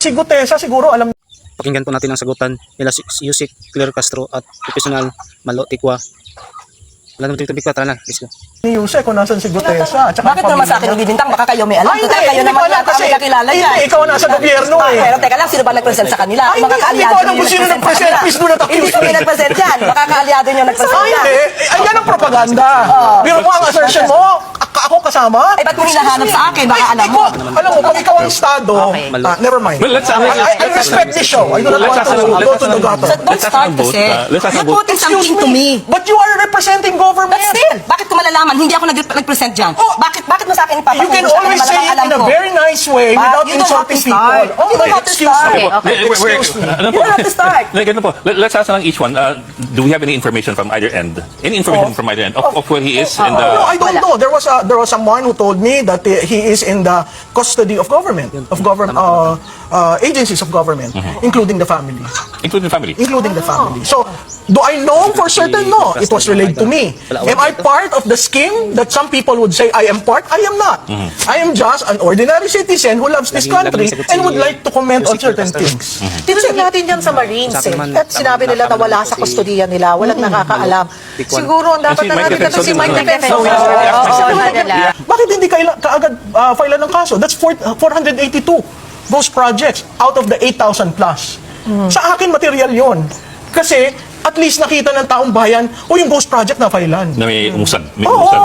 Si Gutesa siguro alam. Pakinggan po natin ang sagutan nila Yusek Claire Castro at Professional Malo Tikwa. Wala naman ito, tara na, let's go. Ni Yusek kung nasan si Gutesa. Bakit naman sa akin ibibintang? Baka kayo may alam. Ay, Total, kayo naman yata ang nakilala yan. Hindi, ikaw nasa gobyerno eh. Pero teka lang, sino ba nag-present sa kanila? Ay, Mga hindi kaalyado ko alam nyo kung sino nag-present nag-present. sa kanila. Please do not accuse Hindi kami me. nag-present yan. Baka kaalyado nyo nag-present Ay, yan. hindi. Ay, yan ang propaganda. Pero mo ang assertion mo, ako kasama. Ay, ba't mo hinahanap sa akin? Baka alam mo. Alam mo, pag ikaw ang estado, never mind. Well, let's I respect this show. I do not want to go to the gutter. So don't start kasi. let's ask You're about- putting something to me. But you are representing government. But still, bakit ko malalaman? Hindi ako nag-present dyan. Bakit mo sa akin ipapakita? You can always say it in a very nice way without You don't have to insulting people. start. Oh, You don't have to excuse start. me. Excuse me. You don't have to start. Ganun po. Let's ask lang each one. Do we have any information from either end? Any information from either end of where he is in the... No, I don't know. There was someone who told me that he is in the custody of government, agencies of government, including the family. Including the family? Including the family. So, do I know for certain? No, it was relayed to me. Am I part of the scheme that some people would say I am part? I am not. I am just an ordinary citizen who loves this country and would like to comment on certain things. Tinusin natin yan sa Marines eh. At sinabi nila na wala sa kustodiya nila, walang nakakaalam. Siguro ang dapat Si na Mike natin ito si Defensor Mike din Defensor. Bakit hindi kaagad file ng kaso? That's 482 ghost projects out of the 8,000 plus. Sa akin, material yon. Kasi at least nakita ng taong bayan, o yung ghost project na filean. Na may umusad. May Oo. umusad.